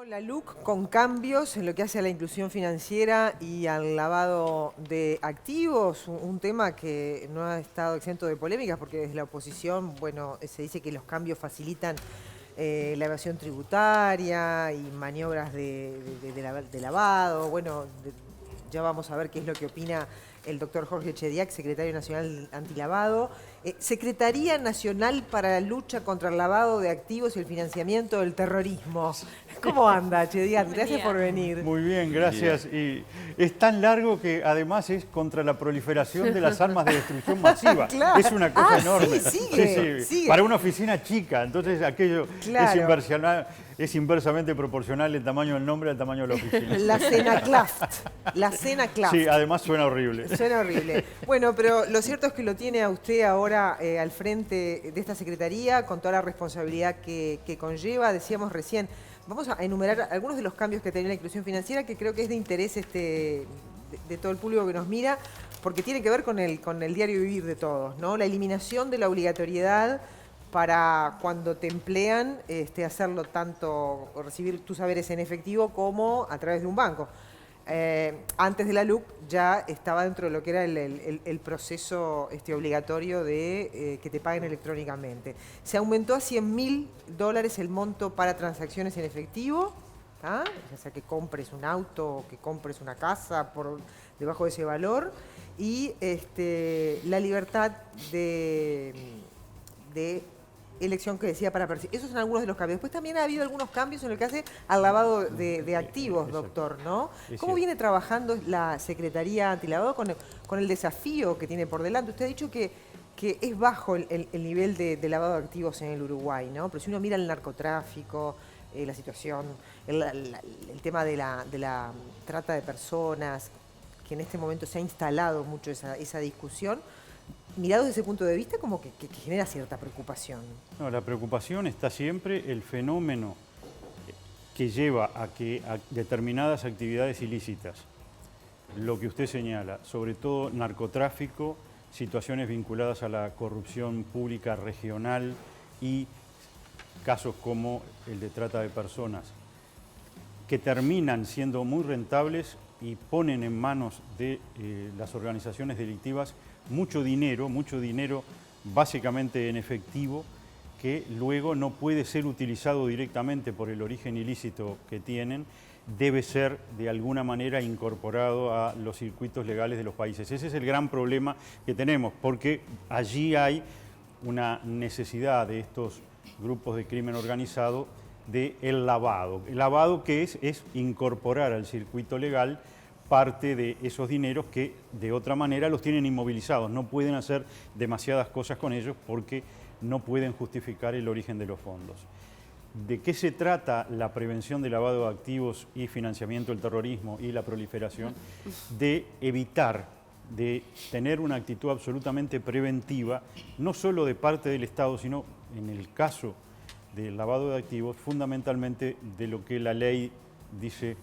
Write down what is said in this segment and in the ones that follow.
La LUC con cambios en lo que hace a la inclusión financiera y al lavado de activos, un tema que no ha estado exento de polémicas porque desde la oposición, bueno, se dice que los cambios facilitan la evasión tributaria y maniobras de lavado. Bueno, ya vamos a ver qué es lo que opina el doctor Jorge Chediak, secretario nacional antilavado. Secretaría Nacional para la Lucha contra el Lavado de Activos y el Financiamiento del Terrorismo. ¿Cómo anda, Chediak? Gracias por venir. Muy bien, gracias. Y es tan largo que además es contra la proliferación de las armas de destrucción masiva. Claro. Es una cosa enorme. Sí, sigue. Para una oficina chica, entonces aquello Claro. es inversamente proporcional el tamaño del nombre al tamaño de la oficina. La Senaclaft. La Senaclaft. Sí, además suena horrible. Suena horrible. Bueno, pero lo cierto es que lo tiene a usted ahora al frente de esta secretaría con toda la responsabilidad que conlleva. Decíamos recién, vamos a enumerar algunos de los cambios que tiene la inclusión financiera que creo que es de interés de todo el público que nos mira, porque tiene que ver con el diario vivir de todos, ¿no? La eliminación de la obligatoriedad para cuando te emplean hacerlo tanto, recibir tus saberes en efectivo como a través de un banco. Antes de la LUC ya estaba dentro de lo que era el proceso obligatorio de que te paguen electrónicamente. Se aumentó a $100.000 el monto para transacciones en efectivo, ¿ah? Ya sea que compres un auto o que compres una casa por debajo de ese valor, y la libertad de elección que decía para percibir. Esos son algunos de los cambios. Después también ha habido algunos cambios en lo que hace al lavado de activos, doctor, ¿no? ¿Cómo viene trabajando la Secretaría Antilavado con el desafío que tiene por delante? Usted ha dicho que es bajo el nivel de lavado de activos en el Uruguay, ¿no? Pero si uno mira el narcotráfico, la situación, el tema de la trata de personas, que en este momento se ha instalado mucho esa discusión, mirado desde ese punto de vista, como que genera cierta preocupación. No, la preocupación está siempre el fenómeno que lleva a que a determinadas actividades ilícitas, lo que usted señala, sobre todo narcotráfico, situaciones vinculadas a la corrupción pública regional y casos como el de trata de personas, que terminan siendo muy rentables y ponen en manos de las organizaciones delictivas mucho dinero básicamente en efectivo, que luego no puede ser utilizado directamente por el origen ilícito que tienen, debe ser de alguna manera incorporado a los circuitos legales de los países. Ese es el gran problema que tenemos, porque allí hay una necesidad de estos grupos de crimen organizado de el lavado que es incorporar al circuito legal parte de esos dineros que de otra manera los tienen inmovilizados. No pueden hacer demasiadas cosas con ellos porque no pueden justificar el origen de los fondos. ¿De qué se trata la prevención del lavado de activos y financiamiento del terrorismo y la proliferación? De evitar, de tener una actitud absolutamente preventiva, no solo de parte del Estado, sino en el caso del lavado de activos, fundamentalmente de lo que la ley dice,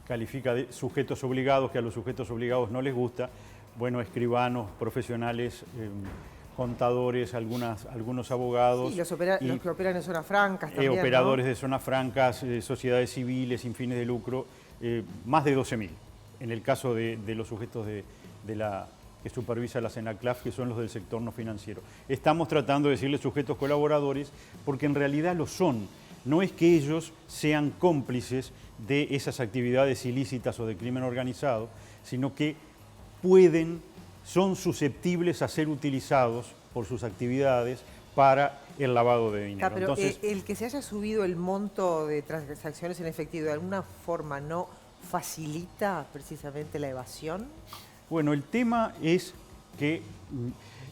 califica de sujetos obligados, que a los sujetos obligados no les gusta, bueno, escribanos, profesionales, contadores, algunos abogados. Sí, los que operan en zonas francas también, operadores, ¿no? de zonas francas, sociedades civiles sin fines de lucro, más de 12.000. En el caso de los sujetos que supervisa la Senaclaf, que son los del sector no financiero. Estamos tratando de decirles sujetos colaboradores porque en realidad lo son. No es que ellos sean cómplices de esas actividades ilícitas o de crimen organizado, sino que son susceptibles a ser utilizados por sus actividades para el lavado de dinero. Pero entonces, el que se haya subido el monto de transacciones en efectivo de alguna forma no facilita precisamente la evasión. Bueno, el tema es que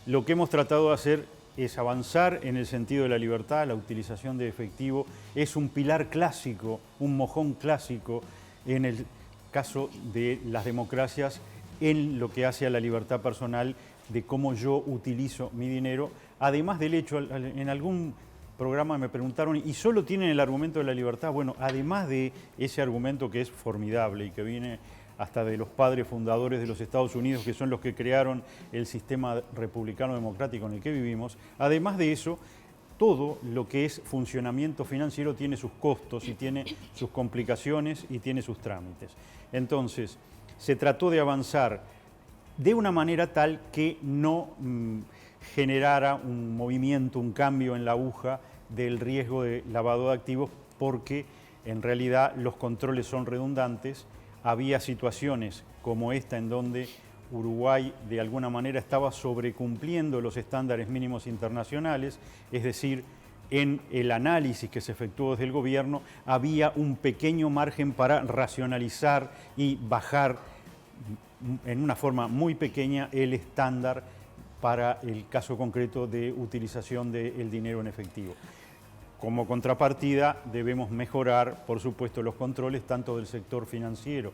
lo que hemos tratado de hacer es avanzar en el sentido de la libertad. La utilización de efectivo es un pilar clásico, un mojón clásico en el caso de las democracias en lo que hace a la libertad personal de cómo yo utilizo mi dinero. Además del hecho, en algún programa me preguntaron, ¿y solo tienen el argumento de la libertad? Bueno, además de ese argumento que es formidable y que viene hasta de los padres fundadores de los Estados Unidos, que son los que crearon el sistema republicano democrático en el que vivimos, además de eso, todo lo que es funcionamiento financiero tiene sus costos y tiene sus complicaciones y tiene sus trámites. Entonces, se trató de avanzar de una manera tal que no generara un movimiento, un cambio en la aguja del riesgo de lavado de activos, porque en realidad los controles son redundantes. Había situaciones como esta en donde Uruguay de alguna manera estaba sobrecumpliendo los estándares mínimos internacionales, es decir, en el análisis que se efectuó desde el gobierno había un pequeño margen para racionalizar y bajar en una forma muy pequeña el estándar para el caso concreto de utilización del dinero en efectivo. Como contrapartida debemos mejorar, por supuesto, los controles tanto del sector financiero,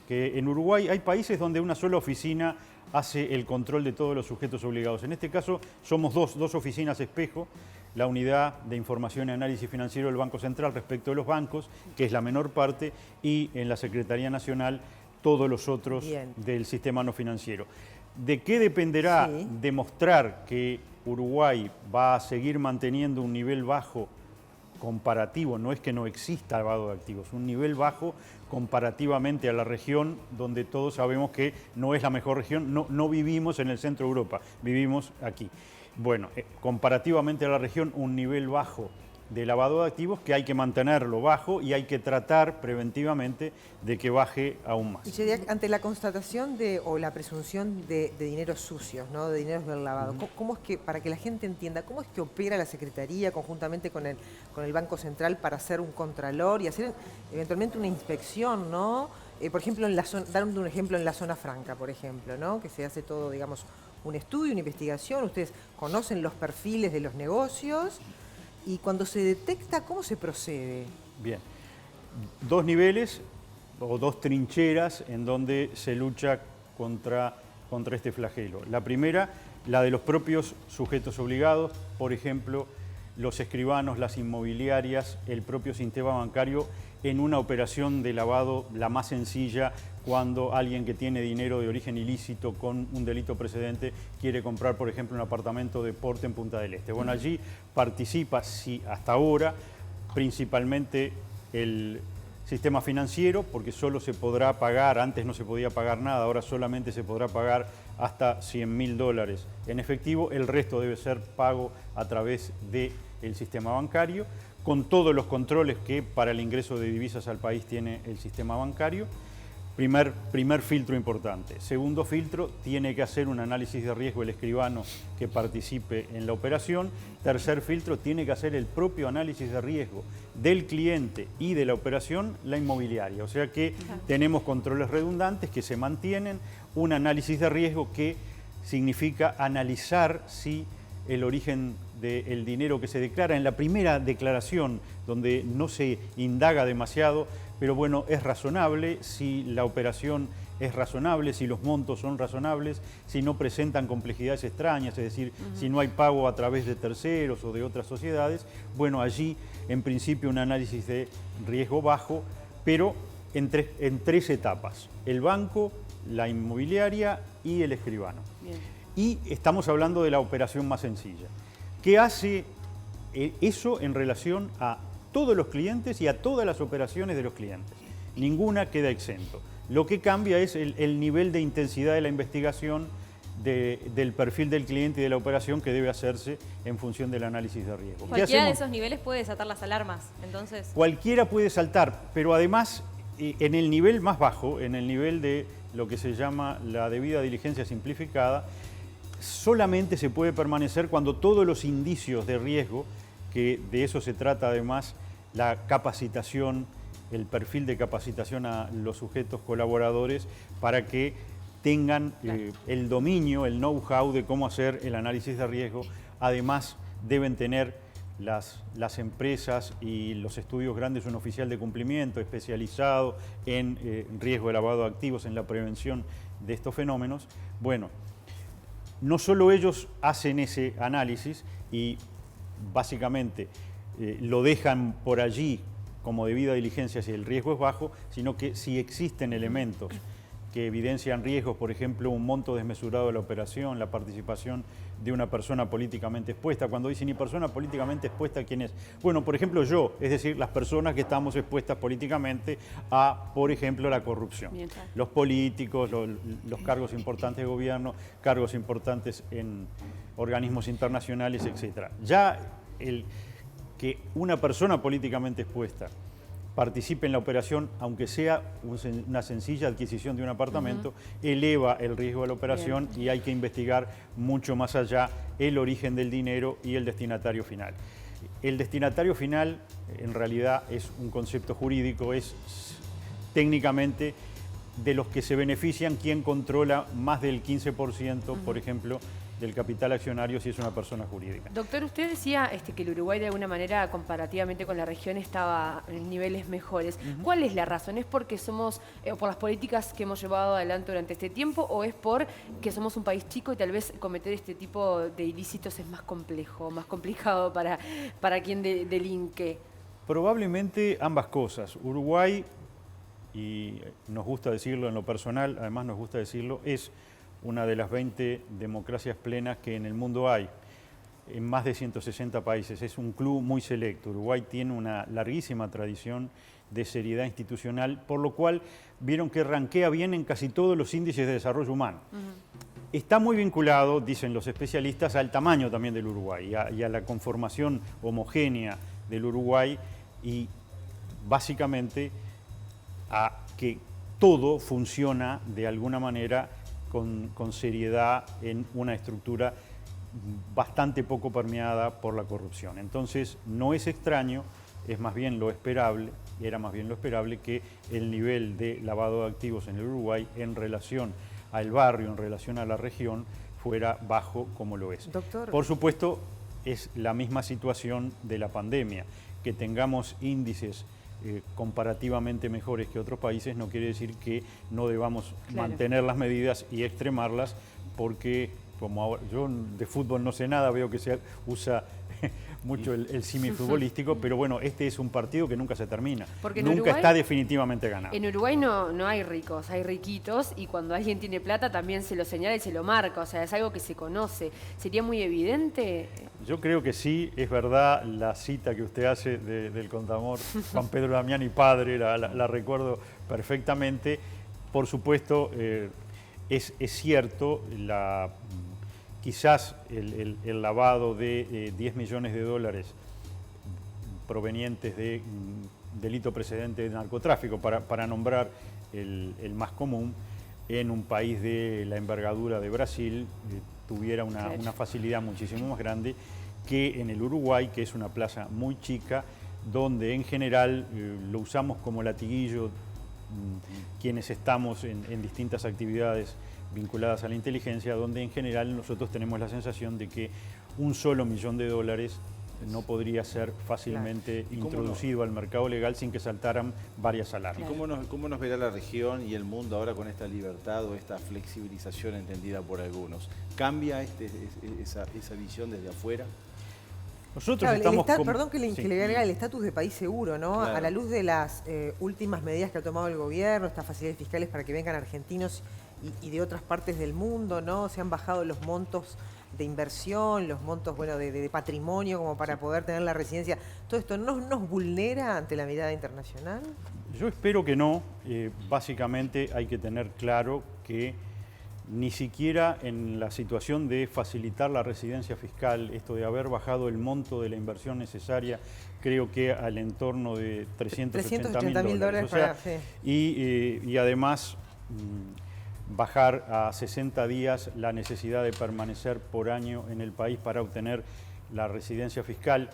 que en Uruguay hay países donde una sola oficina hace el control de todos los sujetos obligados. En este caso somos dos oficinas espejo, la Unidad de Información y Análisis Financiero del Banco Central respecto de los bancos, que es la menor parte, y en la Secretaría Nacional todos los otros del sistema no financiero. ¿De qué dependerá demostrar que Uruguay va a seguir manteniendo un nivel bajo comparativo? No es que no exista lavado de activos, un nivel bajo comparativamente a la región donde todos sabemos que no es la mejor región, no vivimos en el centro de Europa, vivimos aquí. Bueno, comparativamente a la región, un nivel bajo de lavado de activos que hay que mantenerlo bajo y hay que tratar preventivamente de que baje aún más. Y ante la constatación o la presunción de dineros sucios, ¿no? De dineros del lavado, ¿cómo es que, para que la gente entienda, cómo es que opera la Secretaría conjuntamente con el Banco Central para hacer un contralor y hacer eventualmente una inspección, ¿no? Por ejemplo, dando un ejemplo en la zona franca, por ejemplo, ¿no? Que se hace todo, digamos, un estudio, una investigación, ustedes conocen los perfiles de los negocios. Y cuando se detecta, ¿cómo se procede? Bien, dos niveles o dos trincheras en donde se lucha contra este flagelo. La primera, la de los propios sujetos obligados, por ejemplo, los escribanos, las inmobiliarias, el propio sistema bancario, en una operación de lavado la más sencilla, cuando alguien que tiene dinero de origen ilícito con un delito precedente quiere comprar, por ejemplo, un apartamento de porte en Punta del Este. Bueno, allí participa, sí, hasta ahora, principalmente el sistema financiero, porque solo se podrá pagar, antes no se podía pagar nada, ahora solamente se podrá pagar hasta $100.000 en efectivo, el resto debe ser pago a través del sistema bancario, con todos los controles que para el ingreso de divisas al país tiene el sistema bancario. Primer filtro importante. Segundo filtro, tiene que hacer un análisis de riesgo el escribano que participe en la operación. Tercer filtro, tiene que hacer el propio análisis de riesgo del cliente y de la operación la inmobiliaria. O sea que tenemos controles redundantes que se mantienen, un análisis de riesgo que significa analizar si el origen del dinero que se declara en la primera declaración, donde no se indaga demasiado, pero bueno, es razonable, si la operación es razonable, si los montos son razonables, si no presentan complejidades extrañas, es decir, si no hay pago a través de terceros o de otras sociedades, bueno, allí en principio un análisis de riesgo bajo, pero en tres etapas: el banco, la inmobiliaria y el escribano. Bien. Y estamos hablando de la operación más sencilla. ¿Qué hace eso en relación a todos los clientes y a todas las operaciones de los clientes? Ninguna queda exento. Lo que cambia es el nivel de intensidad de la investigación del perfil del cliente y de la operación que debe hacerse en función del análisis de riesgo. Cualquiera de esos niveles puede desatar las alarmas, entonces. Cualquiera puede saltar, pero además en el nivel más bajo, en el nivel de lo que se llama la debida diligencia simplificada, solamente se puede permanecer cuando todos los indicios de riesgo, que de eso se trata además la capacitación, el perfil de capacitación a los sujetos colaboradores para que tengan el dominio, el know-how de cómo hacer el análisis de riesgo. Además, deben tener las empresas y los estudios grandes un oficial de cumplimiento especializado en riesgo de lavado de activos, en la prevención de estos fenómenos. Bueno, no solo ellos hacen ese análisis y básicamente lo dejan por allí como debida diligencia si el riesgo es bajo, sino que si existen elementos que evidencian riesgos, por ejemplo, un monto desmesurado de la operación, la participación de una persona políticamente expuesta. Cuando dicen, ¿y persona políticamente expuesta quién es? Bueno, por ejemplo, yo, es decir, las personas que estamos expuestas políticamente a, por ejemplo, la corrupción. Bien, claro. Los políticos, los cargos importantes de gobierno, cargos importantes en organismos internacionales, etc. Ya el que una persona políticamente expuesta participe en la operación, aunque sea una sencilla adquisición de un apartamento, eleva el riesgo de la operación y hay que investigar mucho más allá el origen del dinero y el destinatario final. El destinatario final, en realidad, es un concepto jurídico, es técnicamente de los que se benefician quien controla más del 15%, por ejemplo, del capital accionario si es una persona jurídica. Doctor, usted decía que el Uruguay de alguna manera comparativamente con la región estaba en niveles mejores. ¿Cuál es la razón? ¿Es porque somos, por las políticas que hemos llevado adelante durante este tiempo, o es porque somos un país chico y tal vez cometer este tipo de ilícitos es más complejo, más complicado para quien delinque? Probablemente ambas cosas. Uruguay, y nos gusta decirlo en lo personal, además nos gusta decirlo, es una de las 20 democracias plenas que en el mundo hay, en más de 160 países. Es un club muy selecto. Uruguay tiene una larguísima tradición de seriedad institucional, por lo cual vieron que ranquea bien en casi todos los índices de desarrollo humano. Está muy vinculado, dicen los especialistas, al tamaño también del Uruguay y a la conformación homogénea del Uruguay y básicamente a que todo funciona de alguna manera con seriedad en una estructura bastante poco permeada por la corrupción. Entonces, no es extraño, es más bien lo esperable, era más bien lo esperable que el nivel de lavado de activos en el Uruguay en relación al barrio, en relación a la región, fuera bajo como lo es. Doctor. Por supuesto, es la misma situación de la pandemia. Que tengamos índices comparativamente mejores que otros países no quiere decir que no debamos mantener las medidas y extremarlas, porque como ahora, yo de fútbol no sé nada, veo que se usa mucho el símil futbolístico, pero bueno, este es un partido que nunca se termina, Porque nunca Uruguay, está definitivamente ganado. En Uruguay no hay ricos, hay riquitos, y cuando alguien tiene plata también se lo señala y se lo marca, o sea, es algo que se conoce. ¿Sería muy evidente? Yo creo que sí, es verdad la cita que usted hace del contador Juan Pedro Damiani, padre, la recuerdo perfectamente. Por supuesto, es cierto, quizás el lavado de 10 millones de dólares provenientes de delito precedente de narcotráfico, para nombrar el más común, en un país de la envergadura de Brasil, tuviera una facilidad muchísimo más grande que en el Uruguay, que es una plaza muy chica, donde en general lo usamos como latiguillo quienes estamos en distintas actividades vinculadas a la inteligencia, donde en general nosotros tenemos la sensación de que un solo millón de dólares no podría ser fácilmente introducido al mercado legal sin que saltaran varias alarmas. ¿Cómo nos verá la región y el mundo ahora con esta libertad o esta flexibilización entendida por algunos? ¿Cambia esa visión desde afuera? Nosotros estamos... Perdón que le agregue el estatus de país seguro, ¿no? Claro. A la luz de las últimas medidas que ha tomado el gobierno, estas facilidades fiscales para que vengan argentinos y de otras partes del mundo, ¿no? Se han bajado los montos de inversión, los montos de patrimonio como para poder tener la residencia. ¿Todo esto no nos vulnera ante la mirada internacional? Yo espero que no. Básicamente hay que tener claro que ni siquiera en la situación de facilitar la residencia fiscal, esto de haber bajado el monto de la inversión necesaria, creo que al entorno de 380.000 dólares. O sea, y además bajar a 60 días la necesidad de permanecer por año en el país para obtener la residencia fiscal.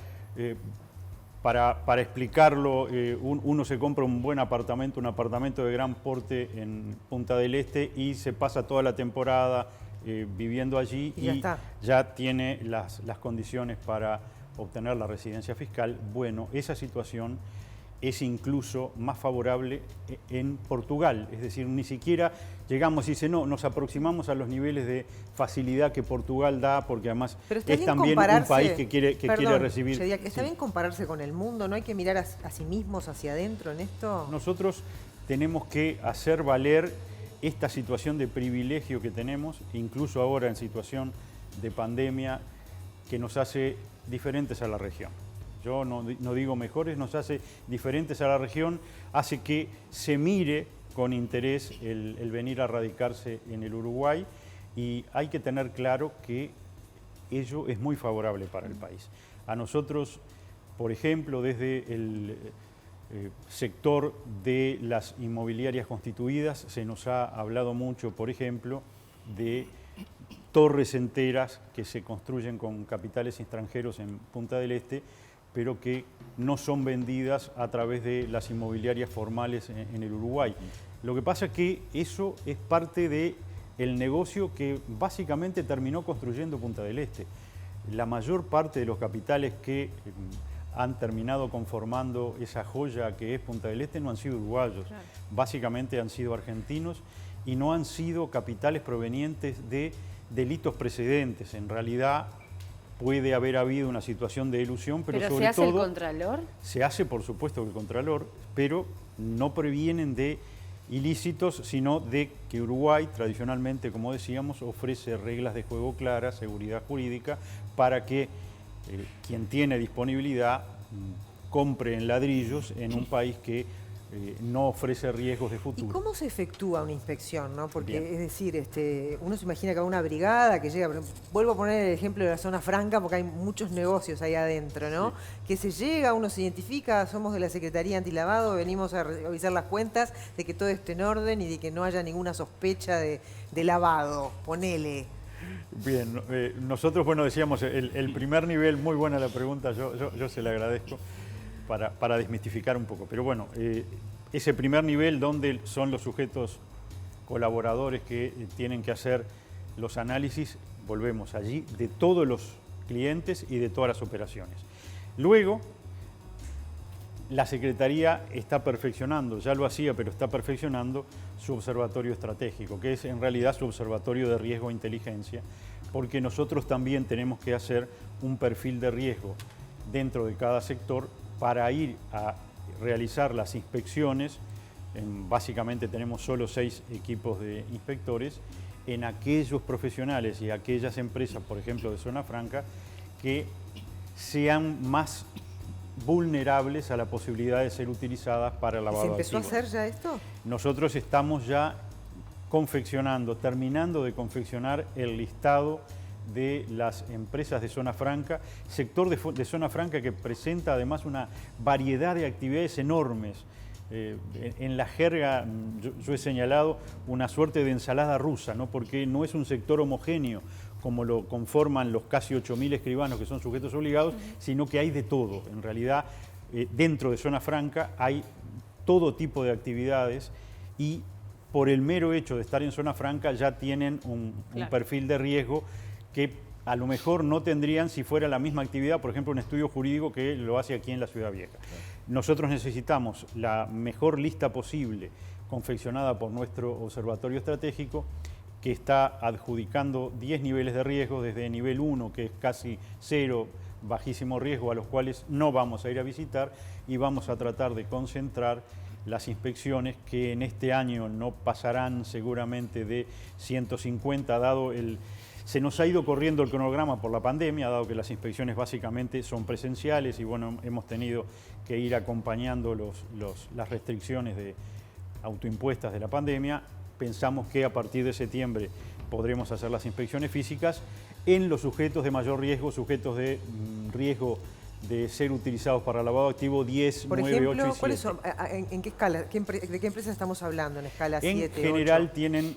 Para explicarlo, uno se compra un buen apartamento, un apartamento de gran porte en Punta del Este y se pasa toda la temporada viviendo allí y ya tiene las condiciones para obtener la residencia fiscal. Bueno, esa situación es incluso más favorable en Portugal, es decir, ni siquiera llegamos y dice, no, nos aproximamos a los niveles de facilidad que Portugal da, porque además es también un país que quiere recibir... ¿Está bien compararse con el mundo? ¿No hay que mirar a sí mismos hacia adentro en esto? Nosotros tenemos que hacer valer esta situación de privilegio que tenemos, incluso ahora en situación de pandemia, que nos hace diferentes a la región. Yo no digo mejores, nos hace diferentes a la región, hace que se mire con interés el venir a radicarse en el Uruguay, y hay que tener claro que ello es muy favorable para el país. A nosotros, por ejemplo, desde el sector de las inmobiliarias constituidas, se nos ha hablado mucho, por ejemplo, de torres enteras que se construyen con capitales extranjeros en Punta del Este, pero que no son vendidas a través de las inmobiliarias formales en el Uruguay. Lo que pasa es que eso es parte del negocio que básicamente terminó construyendo Punta del Este. La mayor parte de los capitales que han terminado conformando esa joya que es Punta del Este no han sido uruguayos, claro. Básicamente han sido argentinos, y no han sido capitales provenientes de delitos precedentes. En realidad puede haber habido una situación de elusión, pero sobre todo... ¿Pero se hace el Contralor? Se hace, por supuesto, el Contralor, pero no previenen de ilícitos, sino de que Uruguay, tradicionalmente, como decíamos, ofrece reglas de juego claras, seguridad jurídica, para que quien tiene disponibilidad compre en ladrillos en un país que no ofrece riesgos de futuro. ¿Y cómo se efectúa una inspección, no? Porque, Bien. es decir, uno se imagina que hay una brigada que llega, vuelvo a poner el ejemplo de la zona franca porque hay muchos negocios ahí adentro, ¿no? Sí. Que se llega, uno se identifica, somos de la Secretaría Antilavado, venimos a revisar las cuentas, de que todo esté en orden y de que no haya ninguna sospecha de lavado, ponele. Bien, nosotros, bueno, decíamos, el primer nivel, muy buena la pregunta, yo se la agradezco para desmistificar un poco. Pero bueno, ese primer nivel donde son los sujetos colaboradores que tienen que hacer los análisis, volvemos allí, de todos los clientes y de todas las operaciones. Luego, la Secretaría está perfeccionando, ya lo hacía, pero está perfeccionando su observatorio estratégico, que es en realidad su observatorio de riesgo e inteligencia, porque nosotros también tenemos que hacer un perfil de riesgo dentro de cada sector para ir a realizar las inspecciones. Básicamente tenemos solo 6 equipos de inspectores en aquellos profesionales y aquellas empresas, por ejemplo, de zona franca, que sean más vulnerables a la posibilidad de ser utilizadas para el lavado de activos. ¿Se empezó a hacer ya esto? Nosotros estamos ya confeccionando, terminando de confeccionar el listado de las empresas de zona franca, sector de zona franca que presenta además una variedad de actividades enormes. En la jerga yo he señalado una suerte de ensalada rusa, ¿no? Porque no es un sector homogéneo como lo conforman los casi 8.000 escribanos que son sujetos obligados, sino que hay de todo. En realidad, dentro de zona franca hay todo tipo de actividades, y por el mero hecho de estar en zona franca ya tienen un perfil de riesgo que a lo mejor no tendrían si fuera la misma actividad, por ejemplo, un estudio jurídico que lo hace aquí en la Ciudad Vieja. Nosotros necesitamos la mejor lista posible, confeccionada por nuestro observatorio estratégico, que está adjudicando 10 niveles de riesgo, desde nivel 1, que es casi 0, bajísimo riesgo, a los cuales no vamos a ir a visitar, y vamos a tratar de concentrar las inspecciones, que en este año no pasarán seguramente de 150, dado se nos ha ido corriendo el cronograma por la pandemia, dado que las inspecciones básicamente son presenciales y bueno, hemos tenido que ir acompañando las restricciones autoimpuestas de la pandemia. Pensamos que a partir de septiembre podremos hacer las inspecciones físicas en los sujetos de mayor riesgo, sujetos de riesgo de ser utilizados para lavado activo 10, por 9, ejemplo, 8 y 7. ¿cuáles son? ¿En qué escala? ¿De qué empresas estamos hablando? ¿En escala 7, 8? En general tienen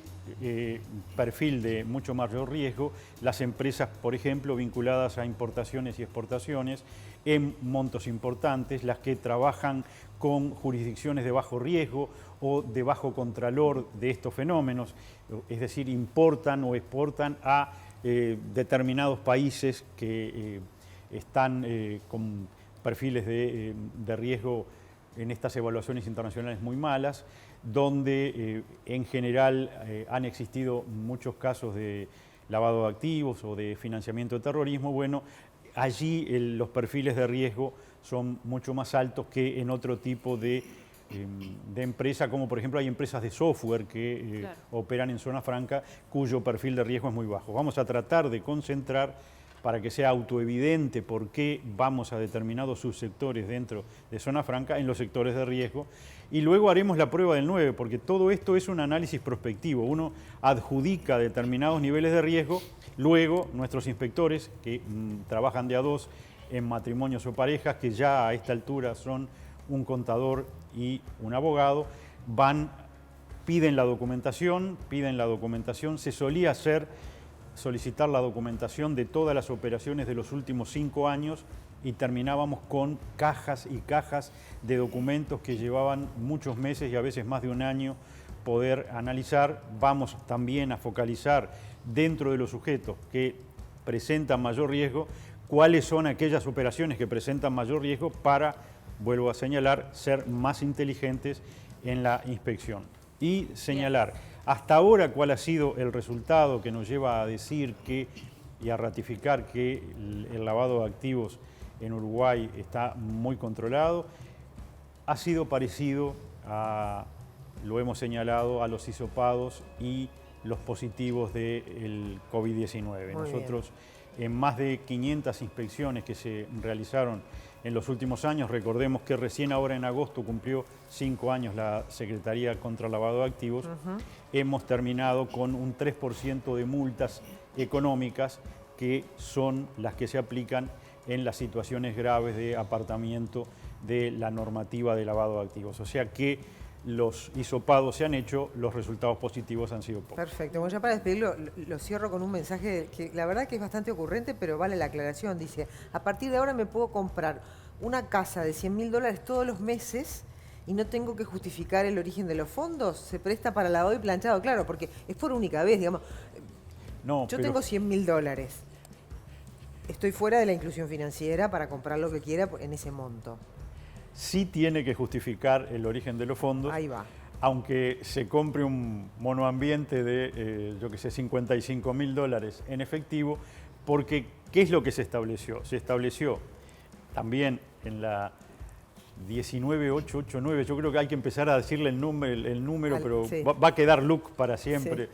perfil de mucho mayor riesgo las empresas, por ejemplo, vinculadas a importaciones y exportaciones en montos importantes, las que trabajan con jurisdicciones de bajo riesgo o de bajo contralor de estos fenómenos, es decir, importan o exportan a determinados países que están con perfiles de riesgo en estas evaluaciones internacionales muy malas, donde en general han existido muchos casos de lavado de activos o de financiamiento de terrorismo. Bueno, allí los perfiles de riesgo son mucho más altos que en otro tipo de de empresa, como por ejemplo hay empresas de software que Claro. operan en zona franca cuyo perfil de riesgo es muy bajo. Vamos a tratar de concentrar para que sea autoevidente por qué vamos a determinados subsectores dentro de zona franca en los sectores de riesgo. Y luego haremos la prueba del 9, porque todo esto es un análisis prospectivo. Uno adjudica determinados niveles de riesgo, luego nuestros inspectores que trabajan de a dos en matrimonios o parejas, que ya a esta altura son un contador y un abogado, piden la documentación, se solía solicitar la documentación de todas las operaciones de los últimos 5 años y terminábamos con cajas y cajas de documentos que llevaban muchos meses y a veces más de un año poder analizar. Vamos también a focalizar dentro de los sujetos que presentan mayor riesgo, cuáles son aquellas operaciones que presentan mayor riesgo para, vuelvo a señalar, ser más inteligentes en la inspección. Y señalar hasta ahora cuál ha sido el resultado que nos lleva a decir y a ratificar que el lavado de activos en Uruguay está muy controlado. Ha sido parecido lo hemos señalado, a los hisopados y los positivos del COVID-19. Nosotros, en más de 500 inspecciones que se realizaron en los últimos años, recordemos que recién ahora en agosto cumplió 5 años la Secretaría contra el Lavado de Activos, hemos terminado con un 3% de multas económicas que son las que se aplican en las situaciones graves de apartamiento de la normativa de lavado de activos. O sea que los hisopados se han hecho, los resultados positivos han sido pocos. Perfecto. Bueno, ya para despedirlo, lo cierro con un mensaje que la verdad que es bastante ocurrente, pero vale la aclaración. Dice, a partir de ahora me puedo comprar una casa de $100.000 todos los meses y no tengo que justificar el origen de los fondos. Se presta para lavado y planchado, claro, porque es por única vez, digamos. No, yo tengo $100.000. Estoy fuera de la inclusión financiera para comprar lo que quiera en ese monto. Sí tiene que justificar el origen de los fondos. Ahí va. Aunque se compre un monoambiente de, yo que sé, $55.000 en efectivo, porque ¿qué es lo que se estableció? Se estableció también en la 19889, yo creo que hay que empezar a decirle el número, pero sí. va a quedar LUC para siempre. Sí.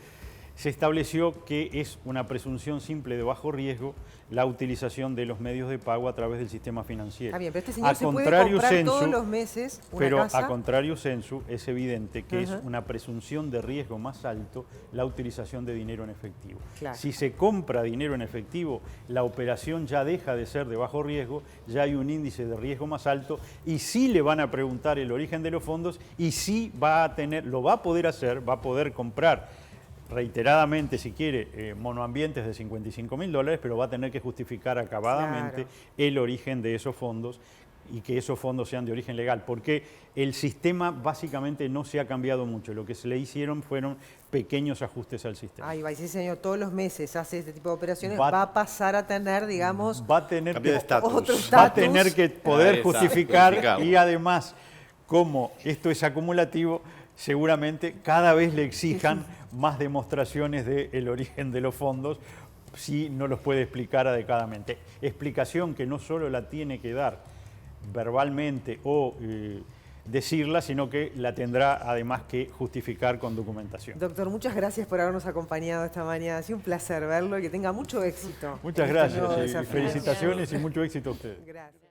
Se estableció que es una presunción simple de bajo riesgo la utilización de los medios de pago a través del sistema financiero. Está bien, pero este señor se puede comprar todos los meses una pero casa. a contrario censu, es evidente que es una presunción de riesgo más alto la utilización de dinero en efectivo. Claro. Si se compra dinero en efectivo, la operación ya deja de ser de bajo riesgo, ya hay un índice de riesgo más alto y sí le van a preguntar el origen de los fondos y sí lo va a poder hacer, va a poder comprar reiteradamente, si quiere, monoambientes de $55.000, pero va a tener que justificar acabadamente el origen de esos fondos y que esos fondos sean de origen legal, porque el sistema básicamente no se ha cambiado mucho. Lo que se le hicieron fueron pequeños ajustes al sistema. Ahí va, y si señor todos los meses hace este tipo de operaciones, va a pasar a tener, digamos, va a tener Cambio de estatus. otro va a estatus. tener que poder Exacto, justificar justificado. y además, como esto es acumulativo, seguramente cada vez le exijan más demostraciones del origen de los fondos si no los puede explicar adecuadamente. Explicación que no solo la tiene que dar verbalmente o decirla, sino que la tendrá además que justificar con documentación. Doctor, muchas gracias por habernos acompañado esta mañana. Ha sido un placer verlo y que tenga mucho éxito. Muchas en este nuevo gracias y desafío. felicitaciones y mucho éxito a ustedes. Gracias.